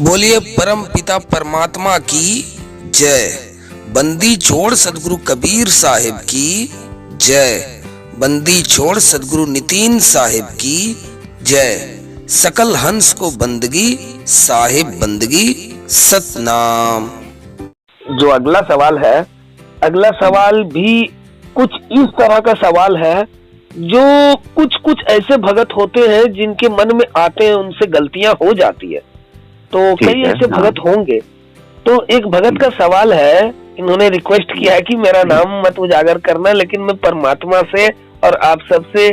बोलिए परम पिता परमात्मा की जय। बंदी छोड़ सदगुरु कबीर साहिब की जय। बंदी छोड़ सदगुरु नितिन साहिब की जय। सकल हंस को बंदगी साहिब बंदगी सतनाम। जो अगला सवाल है, अगला सवाल भी कुछ इस तरह का सवाल है। जो कुछ कुछ ऐसे भगत होते हैं जिनके मन में आते हैं उनसे गलतियां हो जाती है, तो कई ऐसे भगत होंगे। तो एक भगत का सवाल है, इन्होंने रिक्वेस्ट किया है कि मेरा नाम मत उजागर करना, लेकिन मैं परमात्मा से और आप सबसे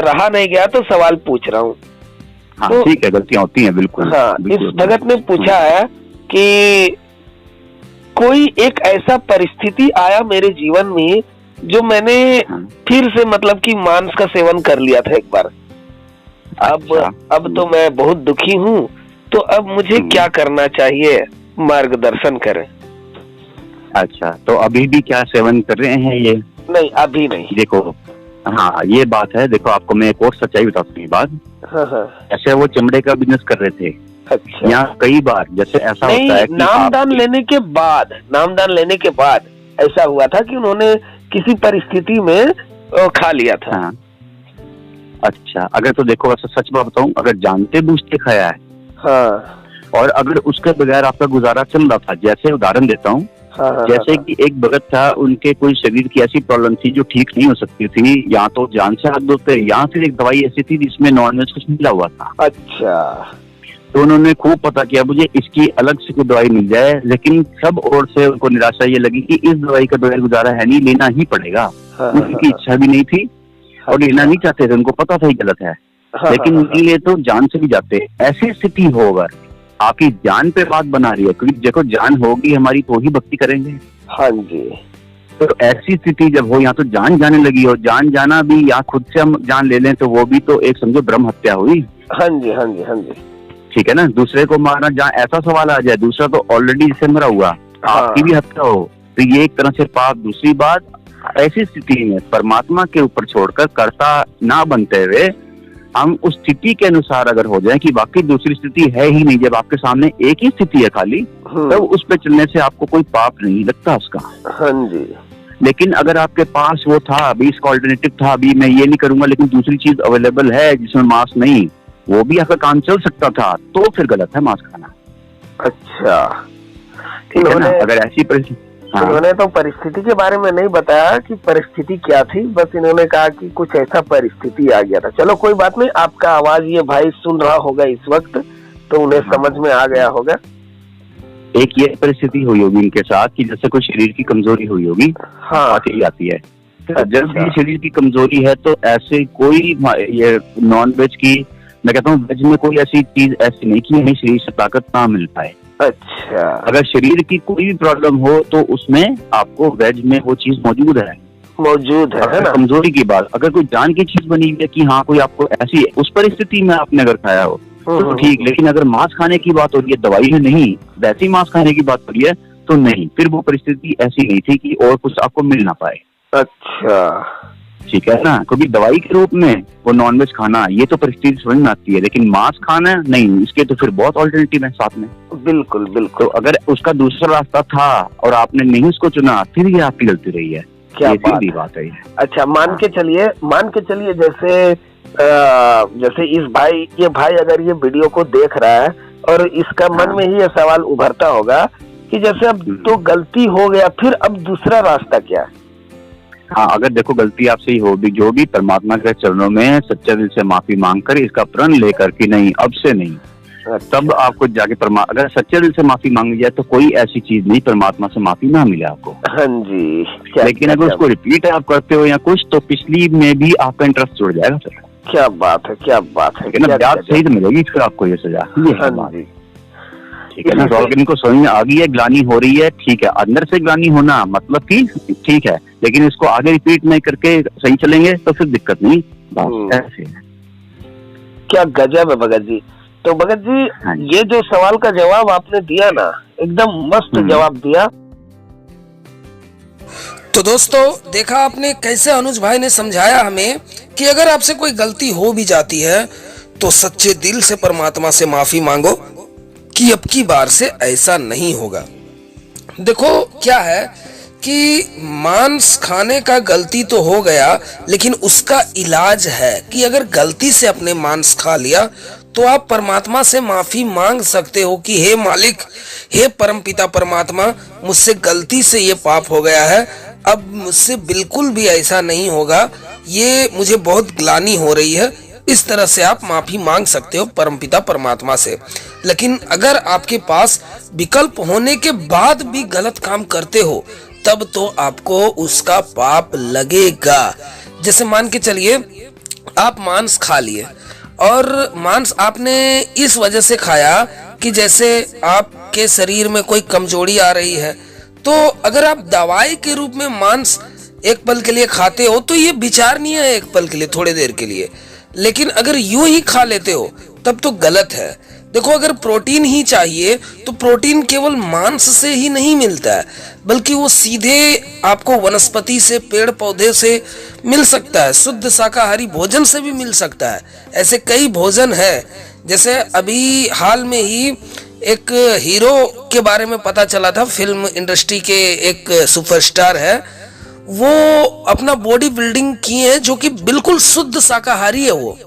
रहा नहीं गया तो सवाल पूछ रहा हूँ। हाँ, तो ठीक है, गलतियां होती हैं, बिल्कुल। हाँ, इस भगत ने पूछा है कि कोई एक ऐसा परिस्थिति आया मेरे जीवन में जो मैंने फिर से मतलब कि मांस का सेवन कर लिया था एक बार। अब तो मैं बहुत दुखी हूँ, तो अब मुझे क्या करना चाहिए, मार्गदर्शन करें। अच्छा, तो अभी भी क्या सेवन कर रहे हैं ये? नहीं, अभी नहीं। देखो, हाँ, ये बात है। देखो, आपको मैं एक और सच्चाई बताता हूँ। ये बात, ऐसे वो चमड़े का बिजनेस कर रहे थे। अच्छा। यहाँ कई बार जैसे ऐसा होता है कि नामदान लेने के बाद ऐसा हुआ था कि उन्होंने किसी परिस्थिति में खा लिया था। हाँ। अच्छा, अगर तो देखो, ऐसा सच बात बताऊं, अगर जानते बूझते खाया है, हाँ, और अगर उसके बगैर आपका गुजारा चल रहा था, जैसे उदाहरण देता हूँ, जैसे कि एक भगत था, उनके कोई शरीर की ऐसी प्रॉब्लम थी जो ठीक नहीं हो सकती थी, या तो जान से हाथ धोते, या फिर एक दवाई ऐसी थी जिसमें नॉनवेज कुछ मिला हुआ था। अच्छा। तो उन्होंने खूब पता किया मुझे इसकी अलग से कोई दवाई मिल जाए, लेकिन सब ओर से उनको निराशा ये लगी कि इस दवाई का बगैर गुजारा है नहीं, लेना ही पड़ेगा। उनकी इच्छा भी नहीं थी और लेना नहीं चाहते थे, उनको पता था ये गलत है, लेकिन नहीं ले तो जान से भी जाते। ऐसी स्थिति हो अगर आपकी जान पे बात बना रही है, क्योंकि देखो जान होगी हमारी तो ही भक्ति करेंगे। हाँ जी। तो ऐसी स्थिति जब हो, यहाँ तो जान जाने लगी हो, जान जाना भी, या खुद से हम जान ले लें तो वो भी तो एक समझो ब्रह्म हत्या हुई। हाँ जी, हाँ जी, हाँ जी। ठीक है ना, दूसरे को मारना, जहाँ ऐसा सवाल आ जाए, दूसरा तो ऑलरेडी जिससे मरा हुआ, आपकी भी हत्या हो, तो ये एक तरह से पाप। दूसरी बात, ऐसी स्थिति में परमात्मा के ऊपर छोड़कर कर्ता ना बनते हुए हम उस स्थिति के अनुसार अगर हो जाए कि वाकई दूसरी स्थिति है ही नहीं, जब आपके सामने एक ही स्थिति है खाली, तो उस पे चलने से आपको कोई पाप नहीं लगता उसका। हाँ जी। लेकिन अगर आपके पास वो था, अभी इसका ऑल्टरनेटिव था, अभी मैं ये नहीं करूंगा, लेकिन दूसरी चीज अवेलेबल है जिसमें मांस नहीं, वो भी आपका काम चल सकता था, तो फिर गलत है मांस खाना। अच्छा, ठीक है ना। अगर ऐसी परिस्थिति, उन्होंने तो परिस्थिति के बारे में नहीं बताया कि परिस्थिति क्या थी, बस इन्होंने कहा कि कुछ ऐसा परिस्थिति आ गया था। चलो कोई बात नहीं, आपका आवाज ये भाई सुन रहा होगा इस वक्त, तो उन्हें समझ में आ गया होगा। एक ये परिस्थिति हुई होगी इनके साथ कि जैसे कोई शरीर की कमजोरी हुई होगी। हाँ, आती जाती है। जब भी शरीर की कमजोरी है तो ऐसे कोई ये नॉन वेज की, मैं कहता हूँ वेज में कोई ऐसी चीज ऐसी नहीं कि हमें शरीर से ताकत ना मिल पाए। अच्छा। अगर शरीर की कोई भी प्रॉब्लम हो तो उसमें आपको वेज में वो चीज मौजूद है ना? कमजोरी की बात, अगर कोई जान की चीज बनी है कि हाँ कोई आपको ऐसी है, उस परिस्थिति में आपने अगर खाया हो तो ठीक, लेकिन अगर मांस खाने की बात हो रही है, दवाई में नहीं, वैसी मांस खाने की बात हो रही है, तो नहीं, फिर वो परिस्थिति ऐसी नहीं थी कि और कुछ आपको मिल ना पाए। अच्छा, ठीक है ना, क्योंकि दवाई के रूप में वो नॉनवेज खाना, ये तो परिस्थिति समझ में आती है, लेकिन मांस खाना नहीं, इसके तो फिर बहुत ऑल्टरनेटिव है साथ में। बिल्कुल बिल्कुल। तो अगर उसका दूसरा रास्ता था और आपने नहीं उसको चुना, फिर ये आपकी गलती रही है। क्या बात है। अच्छा, मान के चलिए जैसे ये भाई अगर ये वीडियो को देख रहा है और इसका मन में ही ये सवाल उभरता होगा कि जैसे अब तो गलती हो गया, फिर अब दूसरा रास्ता क्या है? हाँ, अगर देखो गलती आपसे ही होगी, जो भी परमात्मा के चरणों में सच्चे दिल से माफी मांगकर इसका प्रण लेकर कि नहीं अब से नहीं, तब आपको जाके अगर सच्चे दिल से माफी मांगी जाए तो कोई ऐसी चीज नहीं परमात्मा से माफी ना मिले आपको। हाँ जी। लेकिन अगर उसको रिपीट आप करते हो या कुछ, तो पिछली में भी आपका इंटरेस्ट जुड़ जाएगा फिर। क्या बात है, क्या बात है। ब्याज सही तो मिलेगी फिर आपको ये सजा। ठीक है ना। तो अगर इनको समझ में आ गई है, ग्लानी हो रही है, ठीक है, अंदर से ग्लानी होना मतलब कि ठीक है, लेकिन इसको आगे रिपीट नहीं करके सही चलेंगे तो फिर दिक्कत नहीं। ऐसे है। क्या गजब है भगत जी। तो भगत जी, ये जो सवाल का जवाब आपने दिया ना, एकदम मस्त जवाब दिया। तो दोस्तों, देखा आपने कैसे अनुज भाई ने समझाया हमें कि अगर आपसे कोई गलती हो भी जाती है तो सच्चे दिल से परमात्मा से माफी मांगो, कि अब की बार से ऐसा नहीं होगा। देखो क्या है कि मांस खाने का गलती तो हो गया, लेकिन उसका इलाज है कि अगर गलती से अपने मांस खा लिया तो आप परमात्मा से माफी मांग सकते हो कि हे मालिक, हे परमपिता परमात्मा, मुझसे गलती से ये पाप हो गया है, अब मुझसे बिल्कुल भी ऐसा नहीं होगा, ये मुझे बहुत ग्लानि हो रही है। इस तरह से आप माफी मांग सकते हो परमपिता परमात्मा से। लेकिन अगर आपके पास विकल्प होने के बाद भी गलत काम करते हो, तब तो आपको उसका पाप लगेगा। जैसे मान के चलिए आप मांस खा लिए, और मांस आपने इस वजह से खाया कि जैसे आपके शरीर में कोई कमजोरी आ रही है, तो अगर आप दवाई के रूप में मांस एक पल के लिए खाते हो तो ये विचारणीय है, एक पल के लिए, थोड़ी देर के लिए। लेकिन अगर यूं ही खा लेते हो तब तो गलत है। देखो, अगर प्रोटीन ही चाहिए तो प्रोटीन केवल मांस से ही नहीं मिलता है, बल्कि वो सीधे आपको वनस्पति से, पेड़ पौधे से मिल सकता है, शुद्ध शाकाहारी भोजन से भी मिल सकता है। ऐसे कई भोजन है। जैसे अभी हाल में ही एक हीरो के बारे में पता चला था, फिल्म इंडस्ट्री के एक सुपरस्टार है, वो अपना बॉडी बिल्डिंग किए हैं, जो कि बिल्कुल शुद्ध शाकाहारी है वो।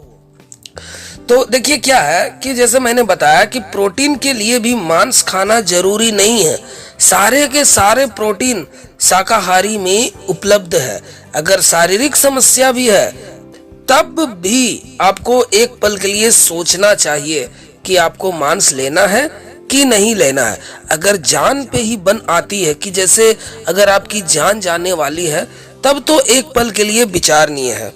तो देखिए क्या है कि जैसे मैंने बताया कि प्रोटीन के लिए भी मांस खाना जरूरी नहीं है। सारे के सारे प्रोटीन शाकाहारी में उपलब्ध है। अगर शारीरिक समस्या भी है तब भी आपको एक पल के लिए सोचना चाहिए कि आपको मांस लेना है कि नहीं लेना है। अगर जान पे ही बन आती है कि जैसे अगर आपकी जान जाने वाली है, तब तो एक पल के लिए विचारणीय है।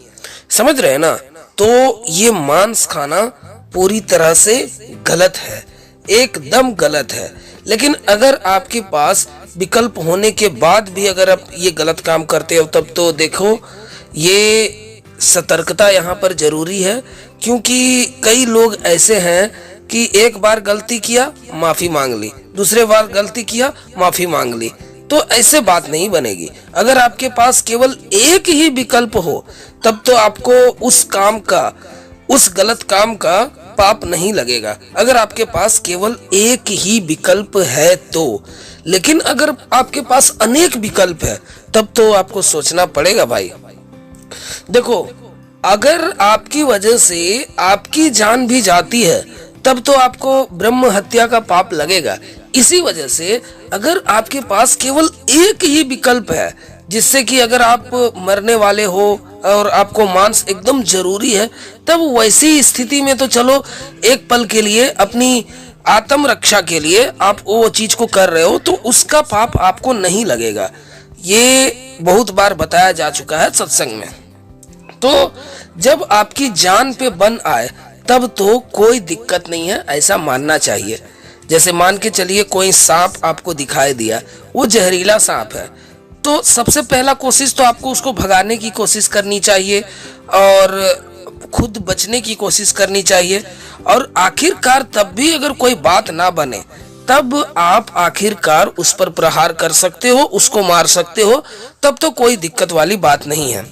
समझ रहे हैं ना? तो ये मांस खाना पूरी तरह से गलत है, एकदम गलत है। लेकिन अगर आपके पास विकल्प होने के बाद भी अगर आप ये गलत काम करते हो, तब तो देखो ये सतर्कता यहाँ पर जरूरी है। क्योंकि कई लोग ऐसे हैं कि एक बार गलती किया, माफी मांग ली, दूसरे बार गलती किया, माफी मांग ली, तो ऐसे बात नहीं बनेगी। अगर आपके पास केवल एक ही विकल्प हो, तब तो आपको उस काम का, उस गलत काम का पाप नहीं लगेगा, अगर आपके पास केवल एक ही विकल्प है तो। लेकिन अगर आपके पास अनेक विकल्प है, तब तो आपको सोचना पड़ेगा भाई। देखो, अगर आपकी वजह से आपकी जान भी जाती है, तब तो आपको ब्रह्म हत्या का पाप लगेगा। इसी वजह से अगर आपके पास केवल एक ही विकल्प है, जिससे कि अगर आप मरने वाले हो और आपको मांस एकदम जरूरी है, तब वैसी स्थिति में तो चलो एक पल के लिए अपनी आत्म रक्षा के लिए आप वो चीज को कर रहे हो, तो उसका पाप आपको नहीं लगेगा। ये बहुत बार बताया जा चुका है सत्संग में। तो जब आपकी जान पे बन आए, तब तो कोई दिक्कत नहीं है, ऐसा मानना चाहिए। जैसे मान के चलिए कोई सांप आपको दिखाई दिया, वो जहरीला सांप है, तो सबसे पहला कोशिश तो आपको उसको भगाने की कोशिश करनी चाहिए और खुद बचने की कोशिश करनी चाहिए। और आखिरकार तब भी अगर कोई बात ना बने, तब आप आखिरकार उस पर प्रहार कर सकते हो, उसको मार सकते हो, तब तो कोई दिक्कत वाली बात नहीं है।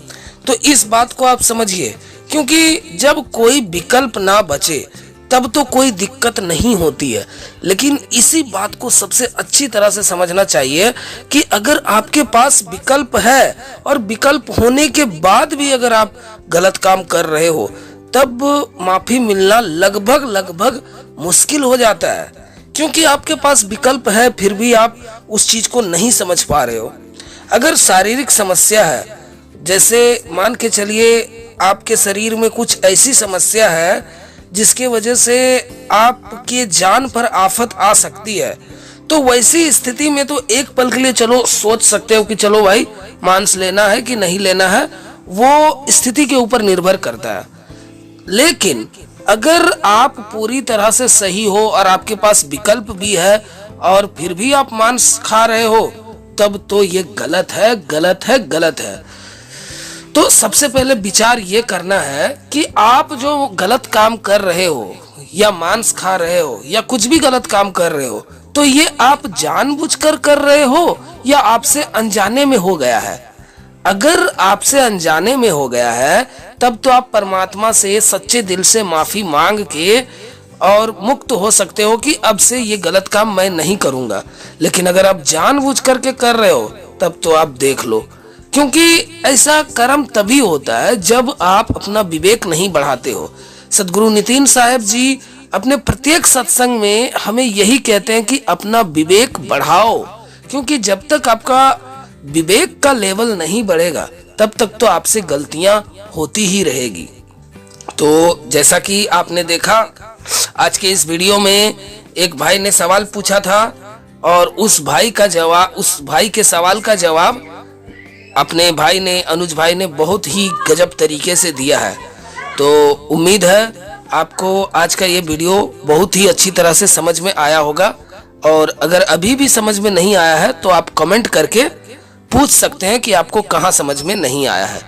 तो इस बात को आप समझिए, क्योंकि जब कोई विकल्प ना बचे तब तो कोई दिक्कत नहीं होती है। लेकिन इसी बात को सबसे अच्छी तरह से समझना चाहिए कि अगर आपके पास विकल्प है और विकल्प होने के बाद भी अगर आप गलत काम कर रहे हो, तब माफी मिलना लगभग मुश्किल हो जाता है। क्योंकि आपके पास विकल्प है, फिर भी आप उस चीज को नहीं समझ पा रहे हो। अगर शारीरिक समस्या है, जैसे मान के चलिए आपके शरीर में कुछ ऐसी समस्या है जिसके वजह से आपके जान पर आफत आ सकती है, तो वैसी स्थिति में तो एक पल के लिए चलो सोच सकते हो कि चलो भाई मांस लेना है कि नहीं लेना है, वो स्थिति के ऊपर निर्भर करता है। लेकिन अगर आप पूरी तरह से सही हो और आपके पास विकल्प भी है और फिर भी आप मांस खा रहे हो, तब तो ये गलत है, गलत है, गलत है। तो सबसे पहले विचार ये करना है कि आप जो गलत काम कर रहे हो या मांस खा रहे हो या कुछ भी गलत काम कर रहे हो, तो ये आप जानबूझकर कर रहे हो या आपसे अनजाने में हो गया है। अगर आपसे अनजाने में हो गया है, तब तो आप परमात्मा से सच्चे दिल से माफी मांग के और मुक्त हो सकते हो कि अब से ये गलत काम मैं नहीं करूंगा। लेकिन अगर आप जानबूझ करके कर रहे हो तब तो आप देख लो, क्योंकि ऐसा कर्म तभी होता है जब आप अपना विवेक नहीं बढ़ाते हो। सदगुरु नितिन साहब जी अपने प्रत्येक सत्संग में हमें यही कहते हैं कि अपना विवेक बढ़ाओ, क्योंकि जब तक आपका विवेक का लेवल नहीं बढ़ेगा तब तक तो आपसे गलतियां होती ही रहेगी। तो जैसा कि आपने देखा आज के इस वीडियो में एक भाई ने सवाल पूछा था और उस भाई के सवाल का जवाब अपने भाई ने, अनुज भाई ने बहुत ही गजब तरीके से दिया है। तो उम्मीद है आपको आज का ये वीडियो बहुत ही अच्छी तरह से समझ में आया होगा, और अगर अभी भी समझ में नहीं आया है तो आप कमेंट करके पूछ सकते हैं कि आपको कहाँ समझ में नहीं आया है।